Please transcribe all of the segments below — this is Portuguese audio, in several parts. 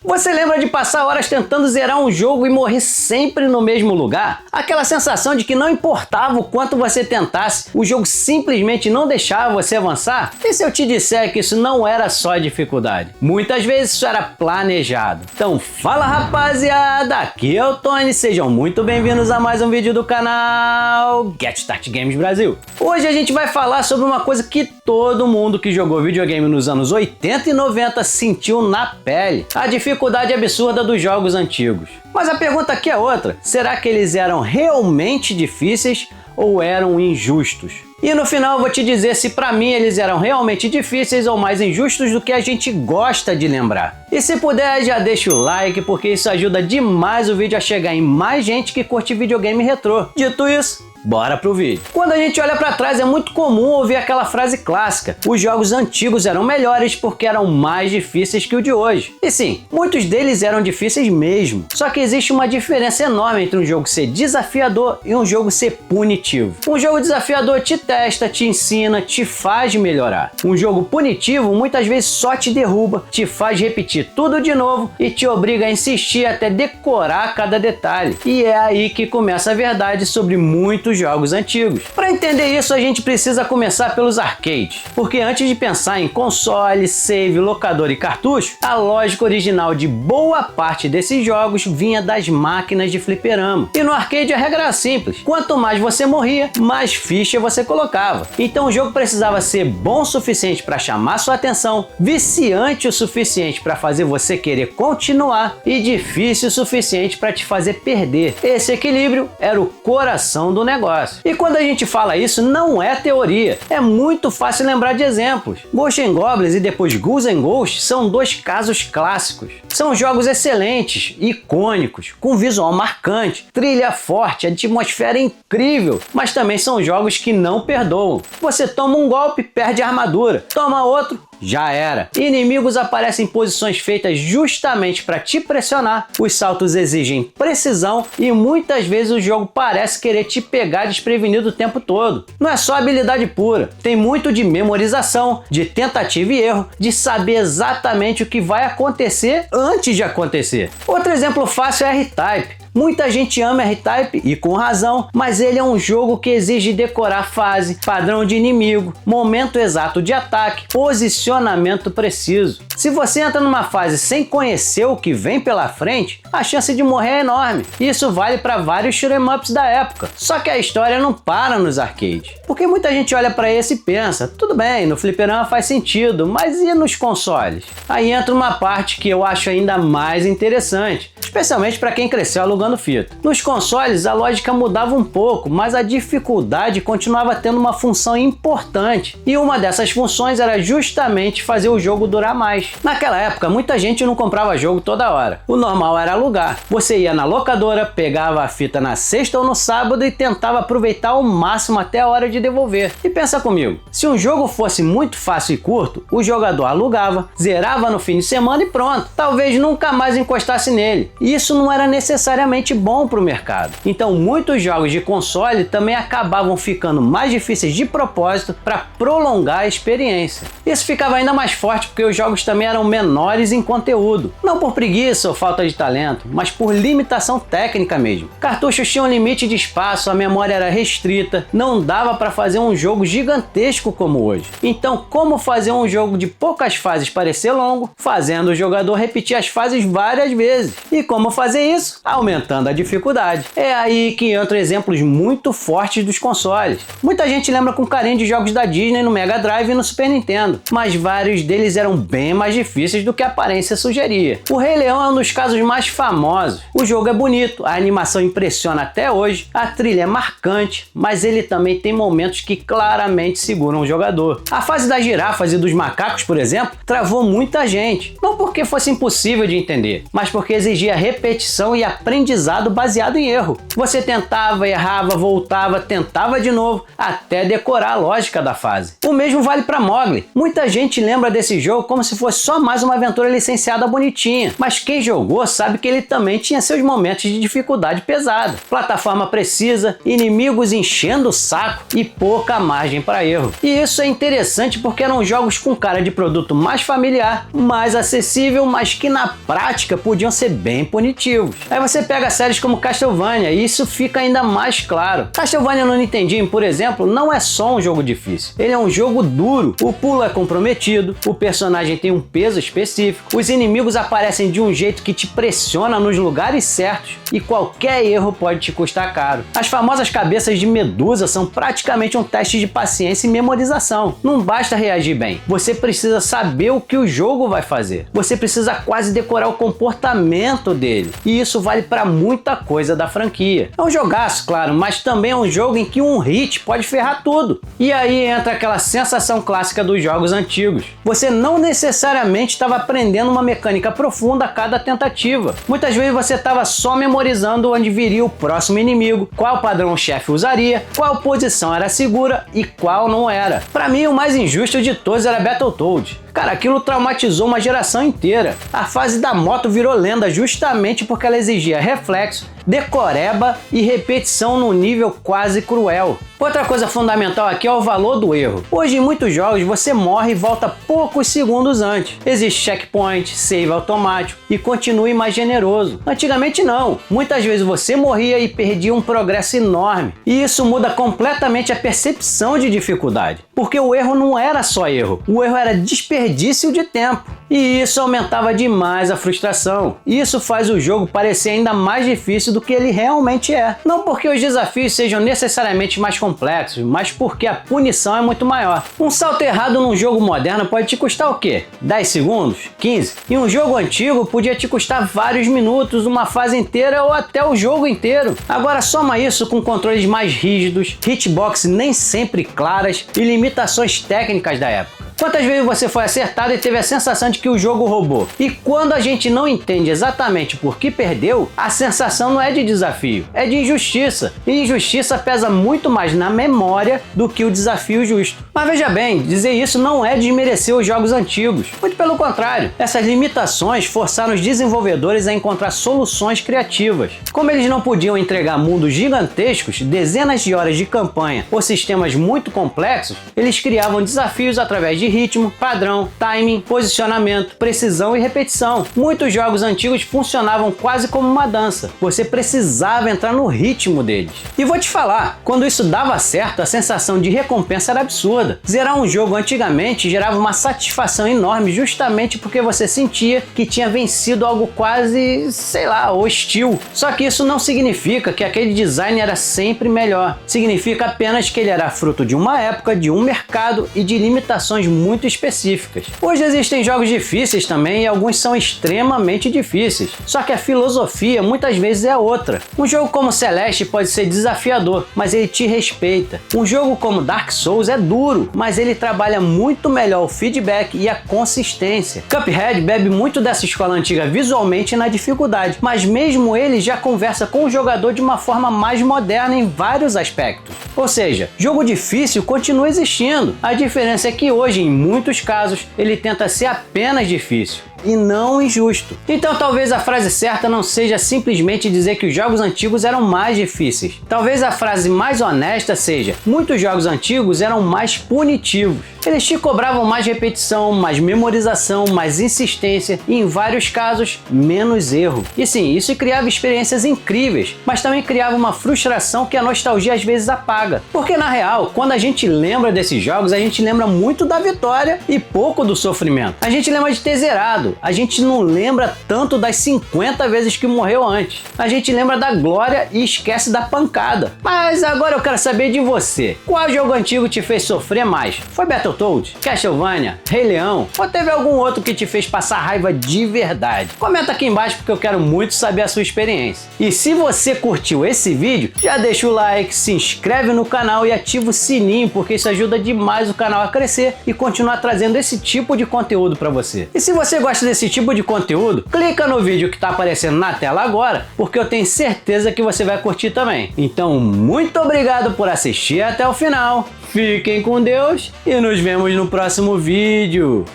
Você lembra de passar horas tentando zerar um jogo e morrer sempre no mesmo lugar? Aquela sensação de que não importava o quanto você tentasse, o jogo simplesmente não deixava você avançar? E se eu te disser que isso não era só dificuldade? Muitas vezes isso era planejado. Então fala rapaziada, aqui é o Tony, sejam muito bem-vindos a mais um vídeo do canal Get Start Games Brasil. Hoje a gente vai falar sobre uma coisa que todo mundo que jogou videogame nos anos 80 e 90 sentiu na pele: a dificuldade absurda dos jogos antigos. Mas a pergunta aqui é outra: será que eles eram realmente difíceis ou eram injustos? E no final eu vou te dizer se pra mim eles eram realmente difíceis ou mais injustos do que a gente gosta de lembrar. E se puder, já deixa o like, porque isso ajuda demais o vídeo a chegar em mais gente que curte videogame retrô. Dito isso, bora pro vídeo. Quando a gente olha pra trás, é muito comum ouvir aquela frase clássica: os jogos antigos eram melhores porque eram mais difíceis que o de hoje. E sim, muitos deles eram difíceis mesmo. Só que existe uma diferença enorme entre um jogo ser desafiador e um jogo ser punitivo. Um jogo desafiador te testa, te ensina, te faz melhorar. Um jogo punitivo muitas vezes só te derruba, te faz repetir tudo de novo e te obriga a insistir até decorar cada detalhe. E é aí que começa a verdade sobre muitos jogos antigos. Para entender isso, a gente precisa começar pelos arcades, porque antes de pensar em console, save, locador e cartucho, a lógica original de boa parte desses jogos vinha das máquinas de fliperama. E no arcade a regra era simples: quanto mais você morria, mais ficha você colocava. Então o jogo precisava ser bom o suficiente para chamar sua atenção, viciante o suficiente para fazer você querer continuar e difícil o suficiente para te fazer perder. Esse equilíbrio era o coração do negócio. E quando a gente fala isso, não é teoria, é muito fácil lembrar de exemplos. Ghosts and Goblins e depois Ghouls and Ghosts são dois casos clássicos. São jogos excelentes, icônicos, com visual marcante, trilha forte, atmosfera incrível, mas também são jogos que não perdoam. Você toma um golpe, perde a armadura, toma outro, já era. Inimigos aparecem em posições feitas justamente para te pressionar, os saltos exigem precisão e muitas vezes o jogo parece querer te pegar desprevenido o tempo todo. Não é só habilidade pura, tem muito de memorização, de tentativa e erro, de saber exatamente o que vai acontecer antes de acontecer. Outro exemplo fácil é R-Type. Muita gente ama R-Type e com razão, mas ele é um jogo que exige decorar fase, padrão de inimigo, momento exato de ataque, posicionamento preciso. Se você entra numa fase sem conhecer o que vem pela frente, a chance de morrer é enorme. Isso vale para vários shoot'em ups da época. Só que a história não para nos arcades, porque muita gente olha para esse e pensa: tudo bem, no fliperama faz sentido, mas e nos consoles? Aí entra uma parte que eu acho ainda mais interessante, especialmente para quem cresceu alugando fita. Nos consoles a lógica mudava um pouco, mas a dificuldade continuava tendo uma função importante, e uma dessas funções era justamente fazer o jogo durar mais. Naquela época muita gente não comprava jogo toda hora, o normal era alugar. Você ia na locadora, pegava a fita na sexta ou no sábado e tentava aproveitar ao máximo até a hora de devolver. E pensa comigo, se um jogo fosse muito fácil e curto, o jogador alugava, zerava no fim de semana e pronto, talvez nunca mais encostasse nele. E isso não era necessariamente bom para o mercado. Então muitos jogos de console também acabavam ficando mais difíceis de propósito para prolongar a experiência. Isso ficava ainda mais forte porque os jogos também eram menores em conteúdo, não por preguiça ou falta de talento, mas por limitação técnica mesmo. Cartuchos tinham limite de espaço, a memória era restrita, não dava para fazer um jogo gigantesco como hoje. Então como fazer um jogo de poucas fases parecer longo, fazendo o jogador repetir as fases várias vezes? E como fazer isso? Aumentando a dificuldade. É aí que entram exemplos muito fortes dos consoles. Muita gente lembra com carinho de jogos da Disney no Mega Drive e no Super Nintendo, mas vários deles eram bem mais difíceis do que a aparência sugeria. O Rei Leão é um dos casos mais famosos. O jogo é bonito, a animação impressiona até hoje, a trilha é marcante, mas ele também tem momentos que claramente seguram o jogador. A fase das girafas e dos macacos, por exemplo, travou muita gente. Não porque fosse impossível de entender, mas porque exigia repetição e aprendizado baseado em erro. Você tentava, errava, voltava, tentava de novo, até decorar a lógica da fase. O mesmo vale para Mowgli. Muita gente lembra desse jogo como se fosse só mais uma aventura licenciada bonitinha, mas quem jogou sabe que ele também tinha seus momentos de dificuldade pesada. Plataforma precisa, inimigos enchendo o saco e pouca margem para erro. E isso é interessante porque eram jogos com cara de produto mais familiar, mais acessível, mas que na prática podiam ser bem punitivos. Aí você pega séries como Castlevania e isso fica ainda mais claro. Castlevania no Nintendinho, por exemplo, não é só um jogo difícil. Ele é um jogo duro. O pulo é comprometido, o personagem tem um peso específico, os inimigos aparecem de um jeito que te pressiona nos lugares certos e qualquer erro pode te custar caro. As famosas cabeças de Medusa são praticamente um teste de paciência e memorização. Não basta reagir bem, você precisa saber o que o jogo vai fazer. Você precisa quase decorar o comportamento dele. E isso vale para muita coisa da franquia. É um jogaço, claro, mas também é um jogo em que um hit pode ferrar tudo. E aí entra aquela sensação clássica dos jogos antigos. Você não necessariamente estava aprendendo uma mecânica profunda a cada tentativa. Muitas vezes você estava só memorizando onde viria o próximo inimigo, qual padrão o chefe usaria, qual posição era segura e qual não era. Para mim, o mais injusto de todos era Battletoads. Cara, aquilo traumatizou uma geração inteira. A fase da moto virou lenda justamente porque ela exigia reflexo, decoreba e repetição num nível quase cruel. Outra coisa fundamental aqui é o valor do erro. Hoje em muitos jogos você morre e volta poucos segundos antes. Existe checkpoint, save automático e continue mais generoso. Antigamente não. Muitas vezes você morria e perdia um progresso enorme. E isso muda completamente a percepção de dificuldade. Porque o erro não era só erro. O erro era desperdício de tempo. E isso aumentava demais a frustração. Isso faz o jogo parecer ainda mais difícil do que ele realmente é. Não porque os desafios sejam necessariamente mais complexos, mas porque a punição é muito maior. Um salto errado num jogo moderno pode te custar o quê? 10 segundos? 15? E um jogo antigo podia te custar vários minutos, uma fase inteira ou até o jogo inteiro. Agora soma isso com controles mais rígidos, hitbox nem sempre claras e limitações técnicas da época. Quantas vezes você foi acertado e teve a sensação de que o jogo roubou? E quando a gente não entende exatamente por que perdeu, a sensação não é de desafio, é de injustiça. E injustiça pesa muito mais na memória do que o desafio justo. Mas veja bem, dizer isso não é desmerecer os jogos antigos. Muito pelo contrário, essas limitações forçaram os desenvolvedores a encontrar soluções criativas. Como eles não podiam entregar mundos gigantescos, dezenas de horas de campanha ou sistemas muito complexos, eles criavam desafios através de ritmo, padrão, timing, posicionamento, precisão e repetição. Muitos jogos antigos funcionavam quase como uma dança. Você precisava entrar no ritmo deles. E vou te falar, quando isso dava certo, a sensação de recompensa era absurda. Zerar um jogo antigamente gerava uma satisfação enorme justamente porque você sentia que tinha vencido algo quase, sei lá, hostil. Só que isso não significa que aquele design era sempre melhor. Significa apenas que ele era fruto de uma época, de um mercado e de limitações muito específicas. Hoje existem jogos difíceis também e alguns são extremamente difíceis. Só que a filosofia muitas vezes é outra. Um jogo como Celeste pode ser desafiador, mas ele te respeita. Um jogo como Dark Souls é duro, mas ele trabalha muito melhor o feedback e a consistência. Cuphead bebe muito dessa escola antiga visualmente na dificuldade, mas mesmo ele já conversa com o jogador de uma forma mais moderna em vários aspectos. Ou seja, jogo difícil continua existindo. A diferença é que hoje, em muitos casos, ele tenta ser apenas difícil e não injusto. Então talvez a frase certa não seja simplesmente dizer que os jogos antigos eram mais difíceis. Talvez a frase mais honesta seja: muitos jogos antigos eram mais punitivos. Eles te cobravam mais repetição, mais memorização, mais insistência e, em vários casos, menos erro. E sim, isso criava experiências incríveis, mas também criava uma frustração que a nostalgia às vezes apaga. Porque na real, quando a gente lembra desses jogos, a gente lembra muito da vitória e pouco do sofrimento. A gente lembra de ter zerado, a gente não lembra tanto das 50 vezes que morreu antes. A gente lembra da glória e esquece da pancada. Mas agora eu quero saber de você. Qual jogo antigo te fez sofrer mais? Foi Battletoads? Battletoads, Castlevania, Rei Leão ou teve algum outro que te fez passar raiva de verdade? Comenta aqui embaixo porque eu quero muito saber a sua experiência. E se você curtiu esse vídeo, já deixa o like, se inscreve no canal e ativa o sininho porque isso ajuda demais o canal a crescer e continuar trazendo esse tipo de conteúdo para você. E se você gosta desse tipo de conteúdo, clica no vídeo que está aparecendo na tela agora porque eu tenho certeza que você vai curtir também. Então, muito obrigado por assistir até o final. Fiquem com Deus e nos vemos no próximo vídeo.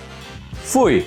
Fui!